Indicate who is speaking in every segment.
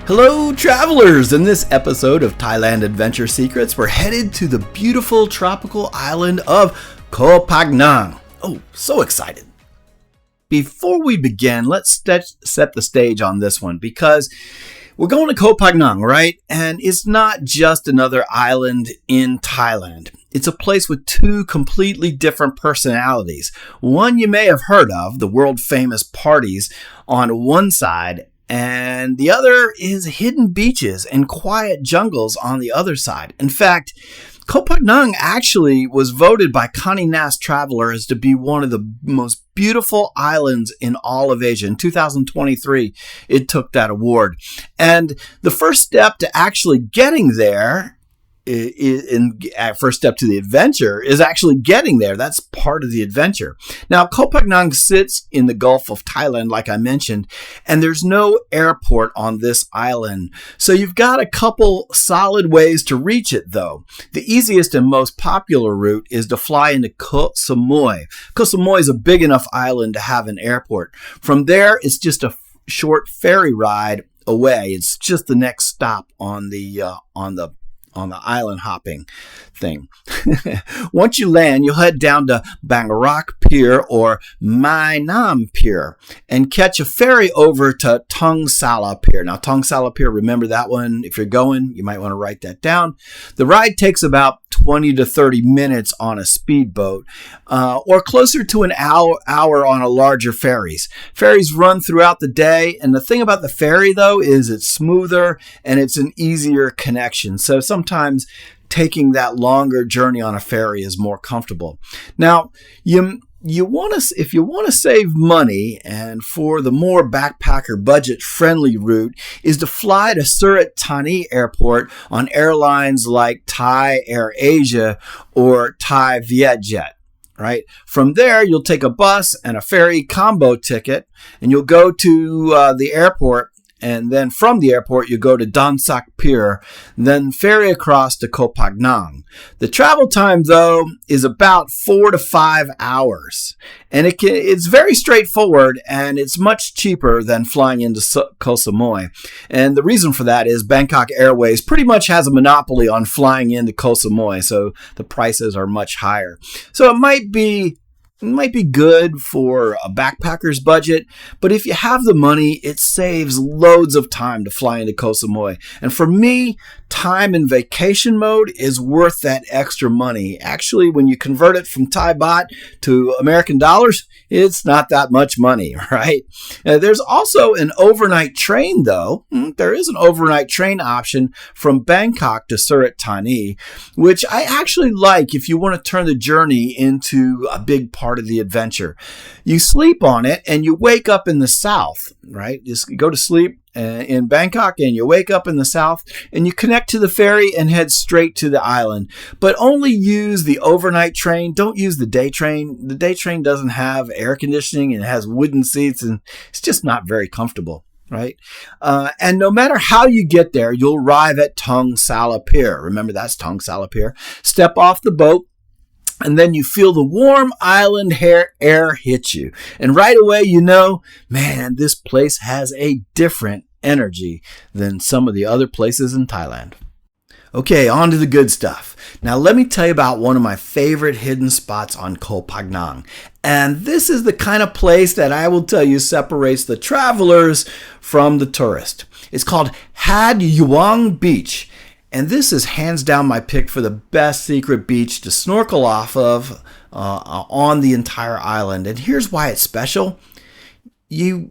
Speaker 1: Hello, travelers! In this episode of Thailand Adventure Secrets, we're headed to the beautiful tropical island of Koh Phangan. Oh, so excited! Before we begin, let's set the stage on this one because we're going to Koh Phangan, right? And it's not just another island in Thailand. It's a place with two completely different personalities. One you may have heard of, the world-famous parties on one side, and the other is hidden beaches and quiet jungles on the other side. In fact, Koh Phangan actually was voted by Connie Nast Traveler to be one of the most beautiful islands in all of Asia. In 2023, it took that award. And the first step to actually getting there first step to the adventure is actually getting there. That's part of the adventure. Now, Koh Phangan sits in the Gulf of Thailand, like I mentioned, and there's no airport on this island. So you've got a couple solid ways to reach it, though. The easiest and most popular route is to fly into Koh Samui. Koh Samui is a big enough island to have an airport. From there, it's just a short ferry ride away. It's just the next stop on the island hopping thing. Once you land, you'll head down to Bangarak Pier or Mai Nam Pier and catch a ferry over to Thong Sala Pier. Now, Thong Sala Pier, remember that one. If you're going, you might want to write that down. The ride takes about 20 to 30 minutes on a speedboat or closer to an hour on a larger ferries. Ferries run throughout the day, and the thing about the ferry, though, is it's smoother and it's an easier connection. So sometimes taking that longer journey on a ferry is more comfortable. Now, if you want to save money, and for the more backpacker budget-friendly route, is to fly to Surat Thani Airport on airlines like Thai Air Asia or Thai Vietjet. Right? From there, you'll take a bus and a ferry combo ticket, and you'll go to the airport. And then from the airport, you go to Don Sak Pier, then ferry across to Koh Phangan. The travel time, though, is about 4 to 5 hours. And it's very straightforward, and it's much cheaper than flying into Koh Samui. And the reason for that is Bangkok Airways pretty much has a monopoly on flying into Koh Samui, so the prices are much higher. So it might be good for a backpacker's budget, but if you have the money, it saves loads of time to fly into Koh Samui. And for me, time in vacation mode is worth that extra money. Actually, when you convert it from Thai baht to American dollars, it's not that much money, right? There's also an overnight train, though. There is an overnight train option from Bangkok to Surat Thani, which I actually like if you want to turn the journey into a big part of the adventure. You sleep on it and you wake up in the south, right? You go to sleep in Bangkok and you wake up in the south and you connect to the ferry and head straight to the island. But only use the overnight train. Don't use the day train. The day train doesn't have air conditioning and it has wooden seats and it's just not very comfortable. Right? And no matter how you get there, you'll arrive at Thong Sala Pier. Remember, that's Thong Sala Pier. Step off the boat, and then you feel the warm island air hit you. And right away, you know, man, this place has a different energy than some of the other places in Thailand. Okay, on to the good stuff. Now, let me tell you about one of my favorite hidden spots on Koh Phangan. And this is the kind of place that I will tell you separates the travelers from the tourist. It's called Had Yuang Beach. And this is hands down my pick for the best secret beach to snorkel off of on the entire island. And here's why it's special. You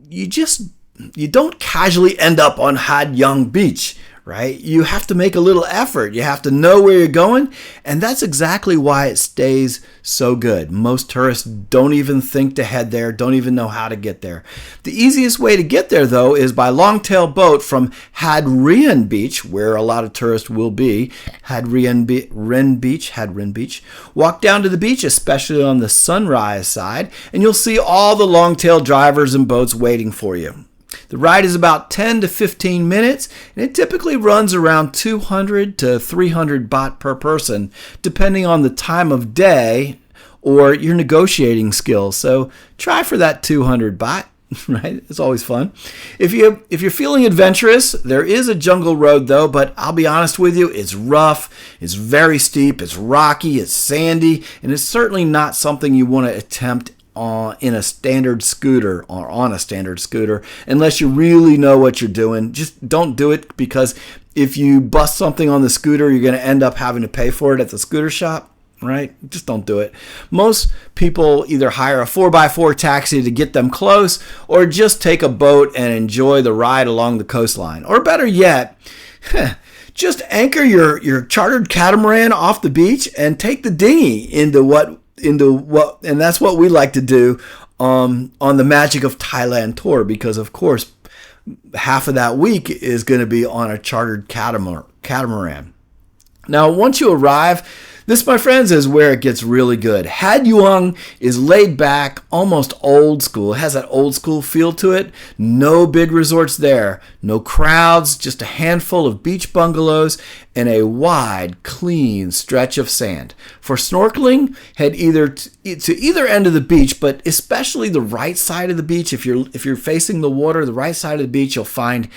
Speaker 1: don't casually end up on Had Yuang Beach, right? You have to make a little effort. You have to know where you're going. And that's exactly why it stays so good. Most tourists don't even think to head there, don't even know how to get there. The easiest way to get there, though, is by longtail boat from Had Rien Beach, where a lot of tourists will be. Had Rien Beach. Walk down to the beach, especially on the sunrise side, and you'll see all the longtail drivers and boats waiting for you. The ride is about 10 to 15 minutes, and it typically runs around 200 to 300 baht per person, depending on the time of day or your negotiating skills. So try for that 200 baht. right? It's always fun. If you're feeling adventurous, there is a jungle road though, but I'll be honest with you, it's rough, it's very steep, it's rocky, it's sandy, and it's certainly not something you want to attempt in a standard scooter or on a standard scooter unless you really know what you're doing. Just don't do it, because if you bust something on the scooter, you're going to end up having to pay for it at the scooter shop. Right? Just don't do it. Most people either hire a 4x4 taxi to get them close, or just take a boat and enjoy the ride along the coastline. Or better yet, just anchor your chartered catamaran off the beach and take the dinghy into what, and that's what we like to do on the Magic of Thailand tour, because of course, half of that week is going to be on a chartered catamaran. Now, once you arrive, this, my friends, is where it gets really good. Had Yuang is laid back, almost old school. It has that old school feel to it. No big resorts there. No crowds, just a handful of beach bungalows and a wide, clean stretch of sand. For snorkeling, head either to either end of the beach, but especially the right side of the beach. If you're facing the water, the right side of the beach, you'll find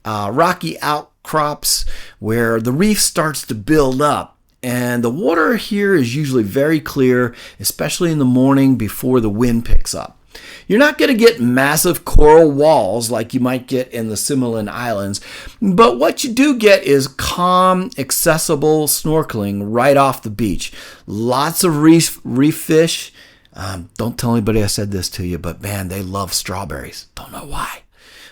Speaker 1: rocky outcrops where the reef starts to build up. And the water here is usually very clear, especially in the morning before the wind picks up. You're not going to get massive coral walls like you might get in the Simolan Islands, but what you do get is calm, accessible snorkeling right off the beach. Lots of reef fish. Don't tell anybody I said this to you, but man, they love strawberries. Don't know why.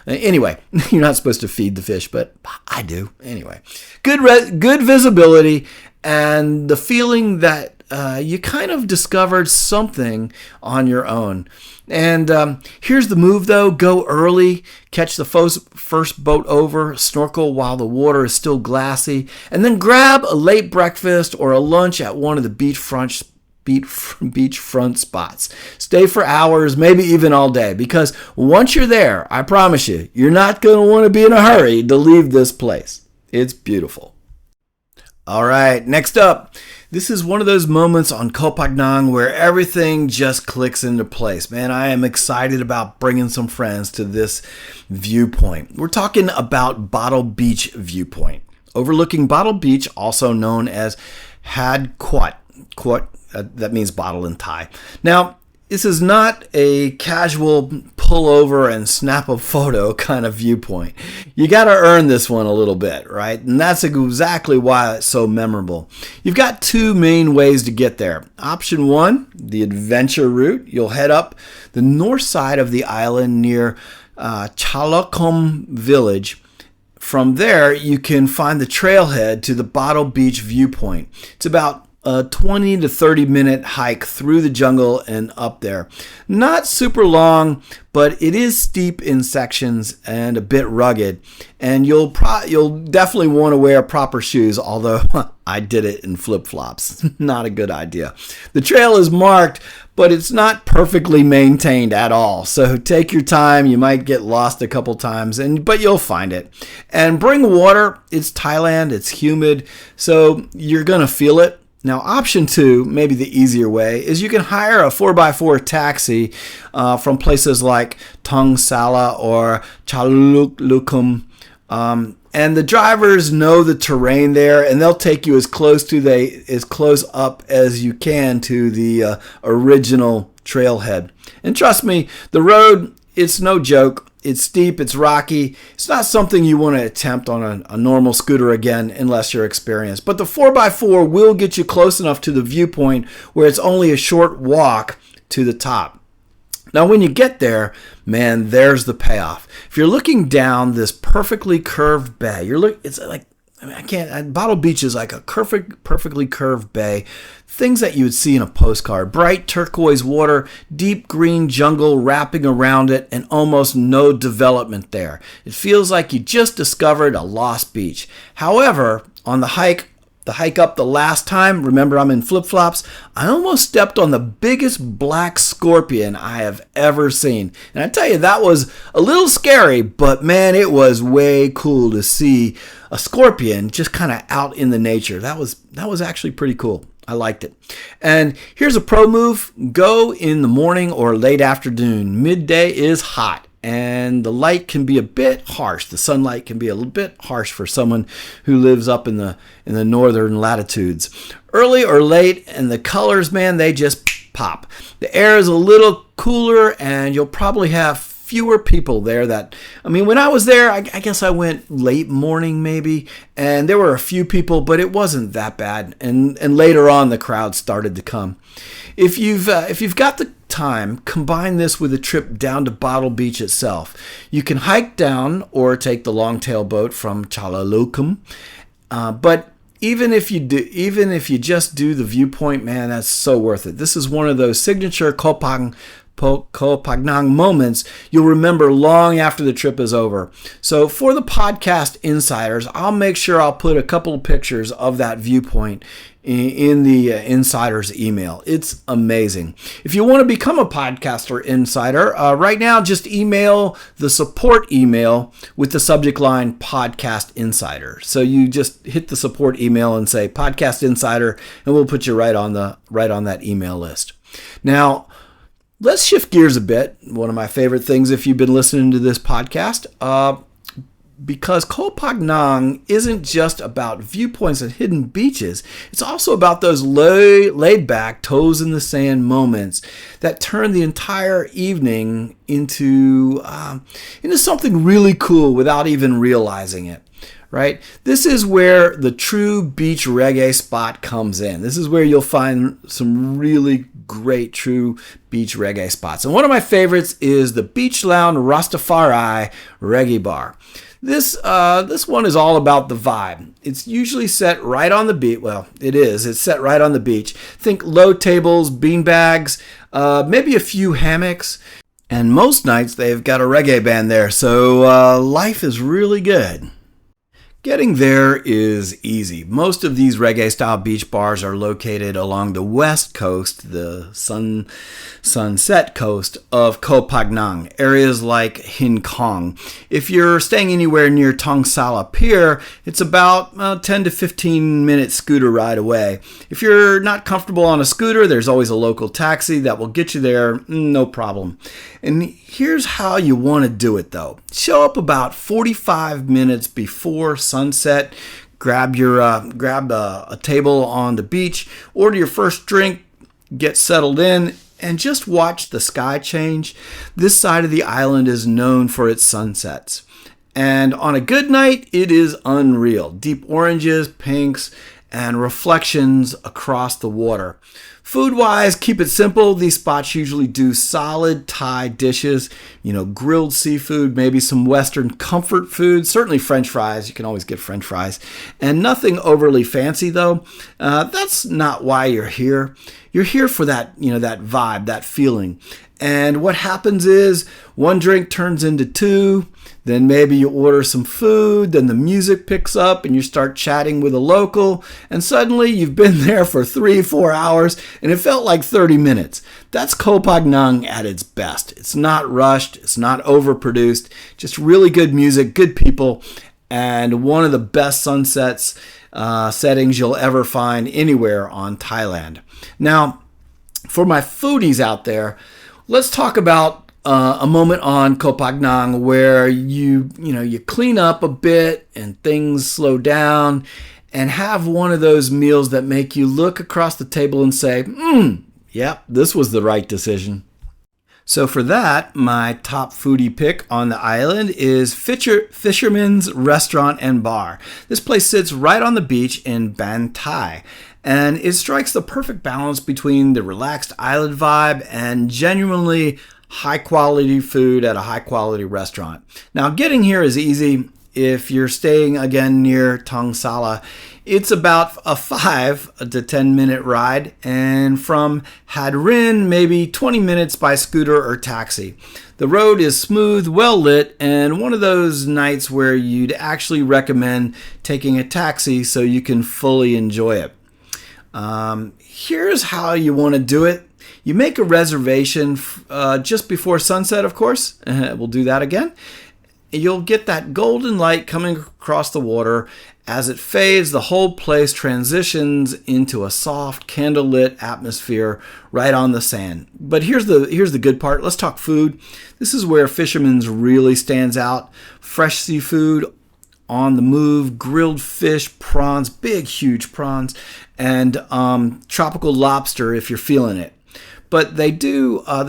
Speaker 1: Anyway, you're not supposed to feed the fish, but I do. Anyway, good visibility, and the feeling that you kind of discovered something on your own. And here's the move, though. Go early, catch the first boat over, snorkel while the water is still glassy, and then grab a late breakfast or a lunch at one of the beachfront spots. Stay for hours, maybe even all day, because once you're there, I promise you, you're not going to want to be in a hurry to leave this place. It's beautiful. All right, next up, this is one of those moments on Koh Phangan where everything just clicks into place. Man, I am excited about bringing some friends to this viewpoint. We're talking about Bottle Beach viewpoint, overlooking Bottle Beach, also known as Had Quat. That means bottle in Thai. Now, this is not a casual pull over and snap a photo kind of viewpoint. You got to earn this one a little bit, right? And that's exactly why it's so memorable. You've got two main ways to get there. Option one, the adventure route. You'll head up the north side of the island near Chalakom village. From there, you can find the trailhead to the Bottle Beach viewpoint. It's about a 20 to 30 minute hike through the jungle and up there. Not super long, but it is steep in sections and a bit rugged. And you'll definitely want to wear proper shoes, although I did it in flip-flops. Not a good idea. The trail is marked, but it's not perfectly maintained at all. So take your time. You might get lost a couple times, but you'll find it. And bring water. It's Thailand. It's humid, so you're going to feel it. Now, option two, maybe the easier way, is you can hire a 4x4 taxi from places like Tong Sala or Chalulukum. And the drivers know the terrain there, and they'll take you as close up as you can to the original trailhead. And trust me, the road, it's no joke. It's steep, it's rocky. It's not something you want to attempt on a normal scooter again unless you're experienced. But the 4x4 will get you close enough to the viewpoint where it's only a short walk to the top. Now, when you get there, man, there's the payoff. If you're looking down this perfectly curved bay, Bottle Beach is like a perfectly curved bay. Things that you would see in a postcard. Bright turquoise water, deep green jungle wrapping around it, and almost no development there. It feels like you just discovered a lost beach. However, on the hike up the last time, remember I'm in flip-flops, I almost stepped on the biggest black scorpion I have ever seen. And I tell you, that was a little scary, but man, it was way cool to see a scorpion just kind of out in the nature. That was actually pretty cool. I liked it. And here's a pro move. Go in the morning or late afternoon. Midday is hot. and the light can be a bit harsh. The sunlight can be a little bit harsh for someone who lives up in the northern latitudes. Early or late, and the colors, man, they just pop. The air is a little cooler, and you'll probably have fewer people there. When I was there, I guess I went late morning maybe, and there were a few people, but it wasn't that bad. And later on, the crowd started to come. If you've got the time, combine this with a trip down to Bottle Beach itself. You can hike down or take the longtail boat from Chalalukam, but even if you just do the viewpoint, man, that's so worth it. This is one of those signature Koh Phangan moments you'll remember long after the trip is over. So for the podcast insiders, I'll make sure I'll put a couple of pictures of that viewpoint in the insider's email. It's amazing. If you want to become a podcaster insider, right now just email the support email with the subject line Podcast Insider. So you just hit the support email and say Podcast Insider, and we'll put you right on that email list. Now, let's shift gears a bit. One of my favorite things if you've been listening to this podcast, because Koh Phangan isn't just about viewpoints and hidden beaches. It's also about those laid-back, toes in the sand moments that turn the entire evening into something really cool without even realizing it. Right? This is where the true beach reggae spot comes in. This is where you'll find some really great true beach reggae spots. And one of my favorites is the Beach Lounge Rastafari Reggae Bar. This one is all about the vibe. It's usually set right on the beach. Well, it is. It's set right on the beach. Think low tables, bean bags, maybe a few hammocks. And most nights they've got a reggae band there. So life is really good. Getting there is easy. Most of these reggae-style beach bars are located along the west coast, the sunset coast of Koh Phangan, areas like Hin Kong. If you're staying anywhere near Tong Sala Pier, it's about 10 to 15 minute scooter ride away. If you're not comfortable on a scooter, there's always a local taxi that will get you there, no problem. And here's how you want to do it though. Show up about 45 minutes before sunset. Grab a table on the beach, order your first drink, get settled in, and just watch the sky change. This side of the island is known for its sunsets. And on a good night, it is unreal. Deep oranges, pinks, and reflections across the water. Food-wise, keep it simple. These spots usually do solid Thai dishes, grilled seafood, maybe some Western comfort food, certainly French fries. You can always get French fries. And nothing overly fancy, though. That's not why you're here. You're here for that, that vibe, that feeling. And what happens is one drink turns into two, then maybe you order some food, then the music picks up and you start chatting with a local, and suddenly you've been there for 3-4 hours and it felt like 30 minutes. That's Koh Phangan at its best. It's not rushed, it's not overproduced, just really good music, good people, and one of the best sunsets settings you'll ever find anywhere on Thailand. Now, for my foodies out there, let's talk about a moment on Koh Phangan where you clean up a bit and things slow down and have one of those meals that make you look across the table and say, yep, this was the right decision. So for that, my top foodie pick on the island is Fisherman's Restaurant and Bar. This place sits right on the beach in Ban Thai, and it strikes the perfect balance between the relaxed island vibe and genuinely high-quality food at a high-quality restaurant. Now, getting here is easy. If you're staying, again, near Tong Sala, it's about a 5 to 10 minute ride, and from Hadrin, maybe 20 minutes by scooter or taxi. The road is smooth, well lit, and one of those nights where you'd actually recommend taking a taxi so you can fully enjoy it. Here's how you want to do it. You make a reservation just before sunset, of course. We'll do that again. you'll get that golden light coming across the water. As it fades, the whole place transitions into a soft, candlelit atmosphere right on the sand. But here's the good part. Let's talk food. This is where fishermen's really stands out. Fresh seafood on the move, grilled fish, prawns, big, huge prawns, and tropical lobster if you're feeling it. But they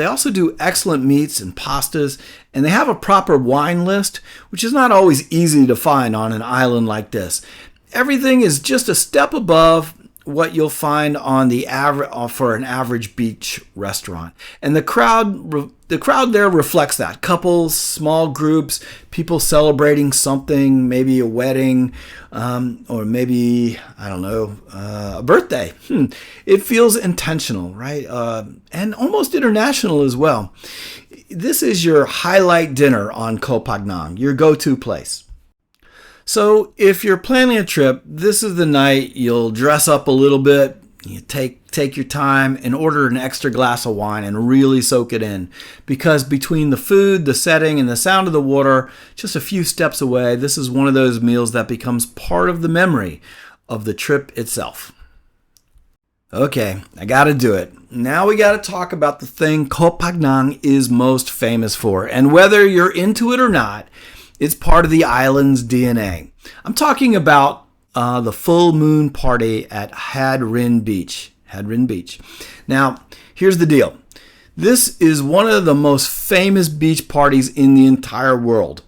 Speaker 1: also do excellent meats and pastas, and they have a proper wine list, which is not always easy to find on an island like this. Everything is just a step above what you'll find on the average for an average beach restaurant, and the crowd there reflects that. Couples, small groups, people celebrating something, maybe a wedding, or maybe, I don't know, a birthday. It feels intentional, right? And almost international as well. This is your highlight dinner on Koh Phangan, your go-to place. So if you're planning a trip, this is the night you'll dress up a little bit. You take your time and order an extra glass of wine and really soak it in. Because between the food, the setting, and the sound of the water, just a few steps away, this is one of those meals that becomes part of the memory of the trip itself. Okay, I gotta do it. Now we gotta talk about the thing Koh Phangan is most famous for. And whether you're into it or not, it's part of the island's DNA. I'm talking about the full moon party at Had Rin Beach. Now, here's the deal. This is one of the most famous beach parties in the entire world.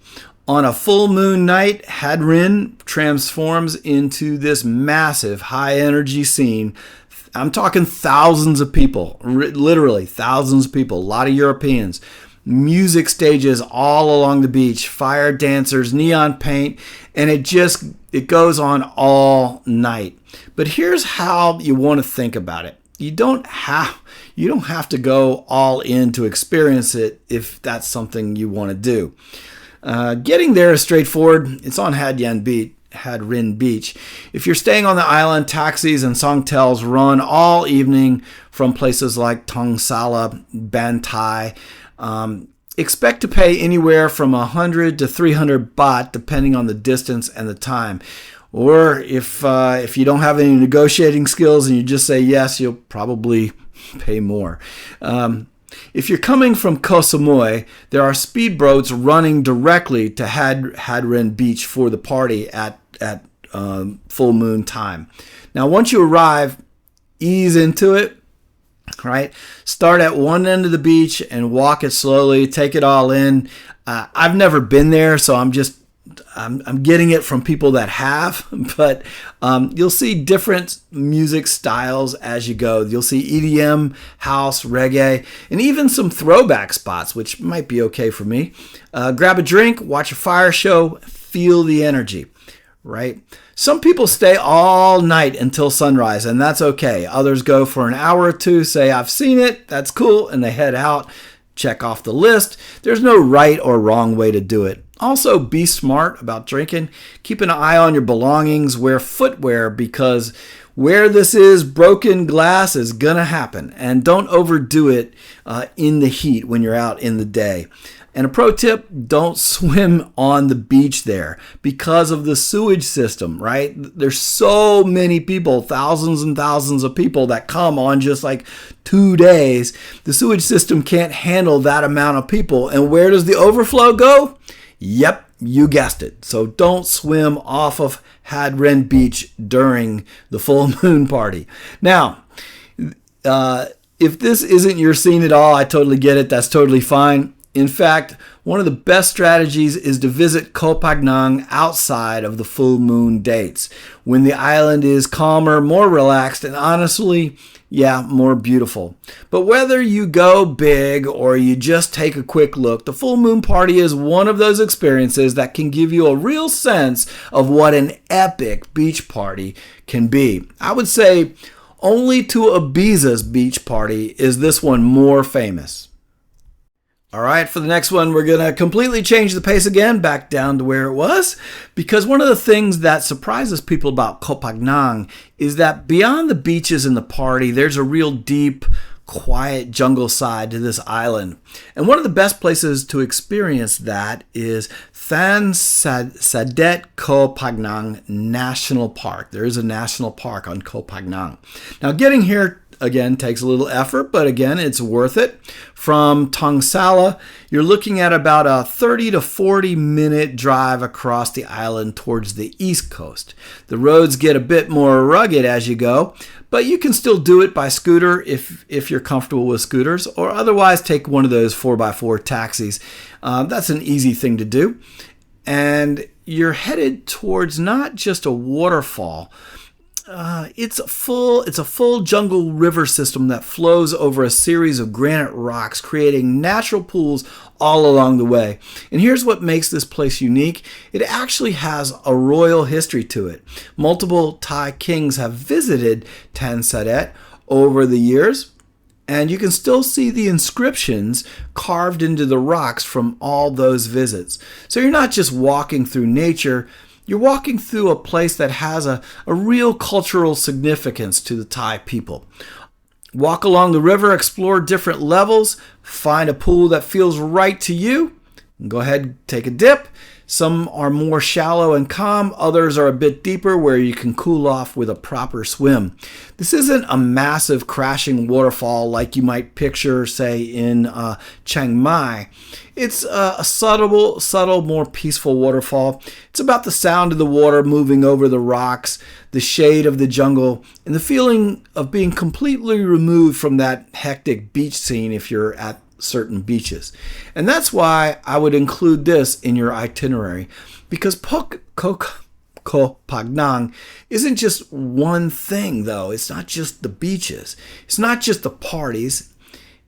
Speaker 1: On a full moon night, Had Rin transforms into this massive high energy scene. I'm talking thousands of people, literally thousands of people, a lot of Europeans. Music stages all along the beach, fire dancers, neon paint, and it goes on all night. But here's how you want to think about it. You don't have to go all in to experience it if that's something you want to do. Getting there is straightforward. It's on Had Rin Beach. If you're staying on the island, taxis and songtels run all evening from places like Tong Sala, Bantai. Expect to pay anywhere from 100 to 300 baht, depending on the distance and the time. Or if you don't have any negotiating skills and you just say yes, you'll probably pay more. If you're coming from Koh Samui, there are speedboats running directly to Had Rin Beach for the party at full moon time. Now, once you arrive, ease into it. Right? Start at one end of the beach and walk it slowly. Take it all in. I've never been there, so I'm getting it from people that have. But you'll see different music styles as you go. You'll see EDM, house, reggae, and even some throwback spots, which might be okay for me. Grab a drink, watch a fire show, feel the energy. Right? Some people stay all night until sunrise, and that's okay. Others go for an hour or two, say, I've seen it, that's cool, and they head out, check off the list. There's no right or wrong way to do it. Also, be smart about drinking. Keep an eye on your belongings. Wear footwear, because where this is, broken glass is going to happen. And don't overdo it in the heat when you're out in the day. And a pro tip, don't swim on the beach there because of the sewage system, right? There's so many people, thousands and thousands of people that come on just like 2 days. The sewage system can't handle that amount of people. And where does the overflow go? Yep, you guessed it. So don't swim off of Had Rin Beach during the full moon party. Now, if this isn't your scene at all, I totally get it. That's totally fine. In fact, one of the best strategies is to visit Koh Phangan outside of the full moon dates, when the island is calmer, more relaxed, and honestly, more beautiful. But whether you go big or you just take a quick look, the full moon party is one of those experiences that can give you a real sense of what an epic beach party can be. I would say only to Ibiza's beach party is this one more famous. All right, for the next one, we're going to completely change the pace again, back down to where it was, because one of the things that surprises people about Koh Phangan is that beyond the beaches and the party, there's a real deep, quiet jungle side to this island. And one of the best places to experience that is Than Sadet Koh Phangan National Park. There is a national park on Koh Phangan. Now, getting here again takes a little effort, but again, it's worth it. From Tong Sala, you're looking at about a 30 to 40 minute drive across the island towards the east coast. The roads get a bit more rugged as you go, but you can still do it by scooter if you're comfortable with scooters, or otherwise take one of those 4x4 taxis. That's an easy thing to do. And you're headed towards not just a waterfall. It's a full jungle river system that flows over a series of granite rocks, creating natural pools all along the way. And here's what makes this place unique. It actually has a royal history to it. Multiple Thai kings have visited Tan Sadet over the years, and you can still see the inscriptions carved into the rocks from all those visits. So you're not just walking through nature, you're walking through a place that has a real cultural significance to the Thai people. Walk along the river, explore different levels, find a pool that feels right to you, and go ahead and take a dip. Some are more shallow and calm, others are a bit deeper where you can cool off with a proper swim. This isn't a massive crashing waterfall like you might picture, say, in Chiang Mai. It's a subtle, more peaceful waterfall. It's about the sound of the water moving over the rocks, the shade of the jungle, and the feeling of being completely removed from that hectic beach scene if you're at certain beaches. And that's why I would include this in your itinerary, because Koh Phangan isn't just one thing, though. It's not just the beaches. It's not just the parties.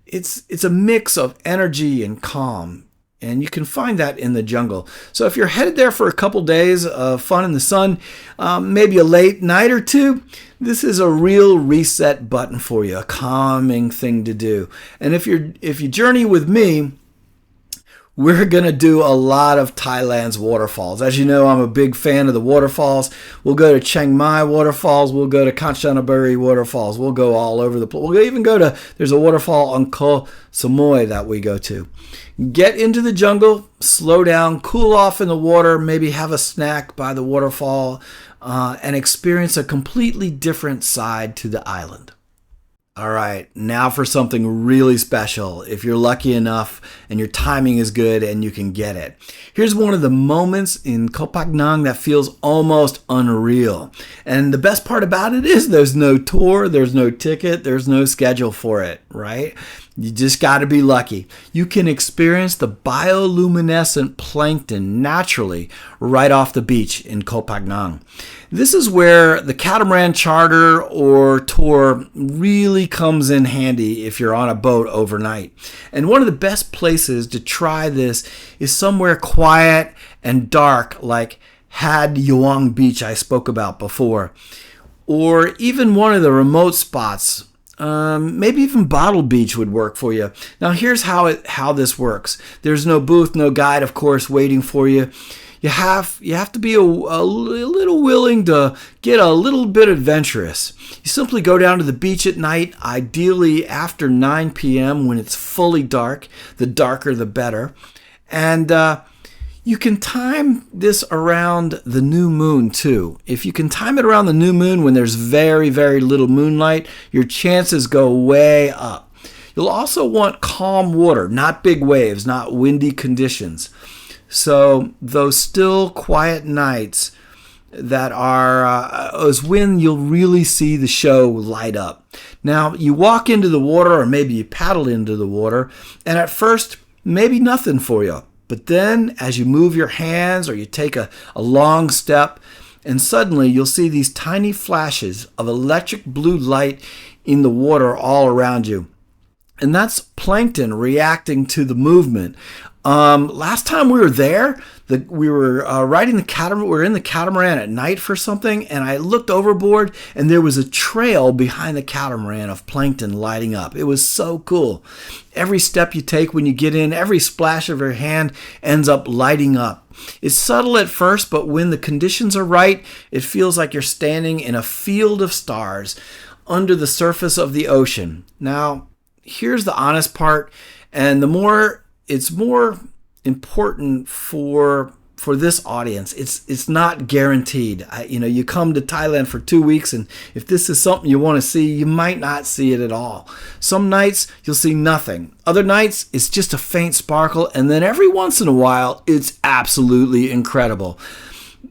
Speaker 1: It's a mix of energy and calm, and you can find that in the jungle. So if you're headed there for a couple days of fun in the sun, maybe a late night or two, this is a real reset button for you, a calming thing to do. And if you journey with me, we're going to do a lot of Thailand's waterfalls. As you know, I'm a big fan of the waterfalls. We'll go to Chiang Mai waterfalls. We'll go to Kanchanaburi waterfalls. We'll go all over the place. We'll even go to, there's a waterfall on Koh Samui that we go to. Get into the jungle, slow down, cool off in the water, maybe have a snack by the waterfall, and experience a completely different side to the island. All right, now for something really special. If you're lucky enough and your timing is good and you can get it. Here's one of the moments in Koh Phangan that feels almost unreal. And the best part about it is there's no tour, there's no ticket, there's no schedule for it, right? You just got to be lucky. You can experience the bioluminescent plankton naturally right off the beach in Koh Phangan. This is where the catamaran charter or tour really comes in handy if you're on a boat overnight. And one of the best places to try this is somewhere quiet and dark like Had Yuang Beach I spoke about before, or even one of the remote spots. Maybe even Bottle Beach would work for you. Now here's how this works. There's no booth, no guide, of course, waiting for you. You have to be a little willing to get a little bit adventurous. You simply go down to the beach at night, ideally after 9 p.m. when it's fully dark. The darker the better. And you can time this around the new moon too. If you can time it around the new moon when there's very, very little moonlight, your chances go way up. You'll also want calm water, not big waves, not windy conditions. So those still quiet nights that is when you'll really see the show light up. Now you walk into the water, or maybe you paddle into the water, and at first maybe nothing for you. But then as you move your hands or you take a long step, and suddenly you'll see these tiny flashes of electric blue light in the water all around you. And that's plankton reacting to the movement. Last time we were there, we were riding the catamaran. We were in the catamaran at night for something, and I looked overboard, and there was a trail behind the catamaran of plankton lighting up. It was so cool. Every step you take when you get in, every splash of your hand ends up lighting up. It's subtle at first, but when the conditions are right, it feels like you're standing in a field of stars under the surface of the ocean. Now, here's the honest part, and it's more important for this audience. It's not guaranteed. You come to Thailand for 2 weeks, and if this is something you want to see, you might not see it at all. Some nights you'll see nothing. Other nights it's just a faint sparkle, and then every once in a while it's absolutely incredible.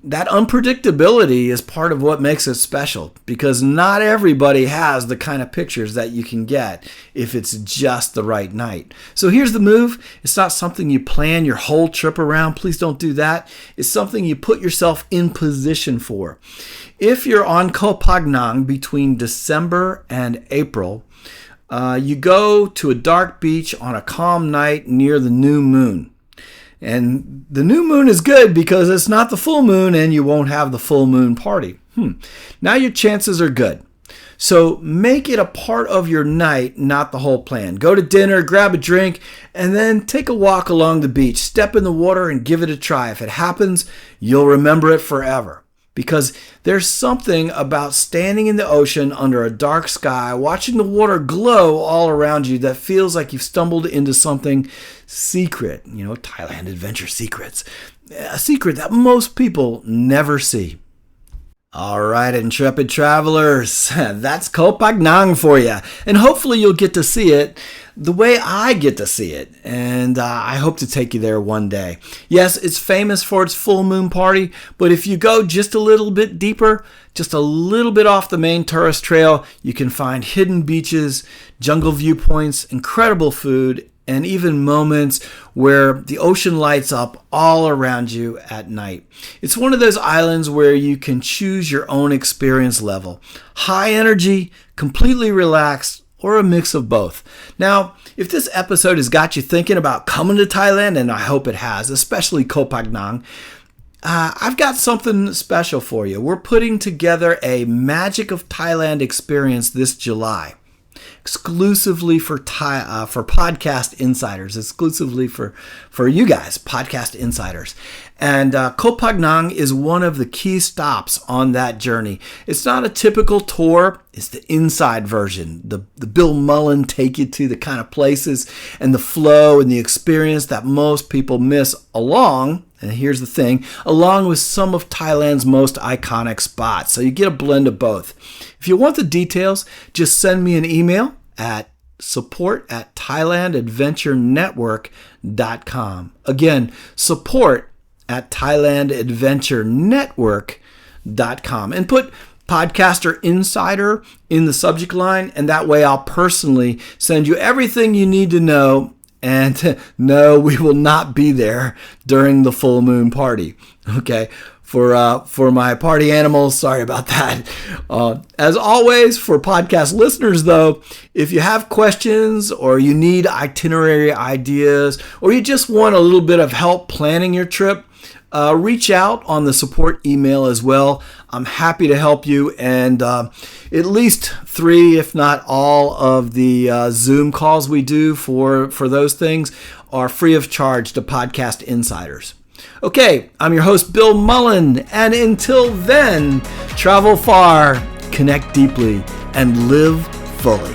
Speaker 1: That unpredictability is part of what makes it special, because not everybody has the kind of pictures that you can get if it's just the right night. So here's the move. It's not something you plan your whole trip around. Please don't do that. It's something you put yourself in position for. If you're on Koh Phangan between December and April, you go to a dark beach on a calm night near the new moon. And the new moon is good because it's not the full moon and you won't have the full moon party. Now your chances are good. So make it a part of your night, not the whole plan. Go to dinner, grab a drink, and then take a walk along the beach. Step in the water and give it a try. If it happens, you'll remember it forever. Because there's something about standing in the ocean under a dark sky, watching the water glow all around you that feels like you've stumbled into something secret. Thailand Adventure Secrets. A secret that most people never see. All right, intrepid travelers, that's Koh Phangan for you. And hopefully you'll get to see it the way I get to see it. And I hope to take you there one day. Yes, it's famous for its full moon party, but if you go just a little bit deeper, just a little bit off the main tourist trail, you can find hidden beaches, jungle viewpoints, incredible food, and even moments where the ocean lights up all around you at night. It's one of those islands where you can choose your own experience level. High energy, completely relaxed, or a mix of both. Now, if this episode has got you thinking about coming to Thailand, and I hope it has, especially Koh Phangan, I've got something special for you. We're putting together a Magic of Thailand experience this July. Exclusively for podcast insiders, exclusively for you guys, podcast insiders. And Koh Phangan is one of the key stops on that journey. It's not a typical tour. It's the inside version. The Bill Mullen take you to the kind of places and the flow and the experience that most people miss along, and here's the thing, along with some of Thailand's most iconic spots. So you get a blend of both. If you want the details, just send me an email at support@thailandadventurenetwork.com. Again, support@thailandadventurenetwork.com. And put Podcaster Insider in the subject line, and that way I'll personally send you everything you need to know. And no, we will not be there during the full moon party. Okay. For my party animals, sorry about that. As always, for podcast listeners, though, if you have questions or you need itinerary ideas or you just want a little bit of help planning your trip, reach out on the support email as well. I'm happy to help you, and at least 3, if not all, of the Zoom calls we do for those things are free of charge to podcast insiders. Okay, I'm your host, Bill Mullen, and until then, travel far, connect deeply, and live fully.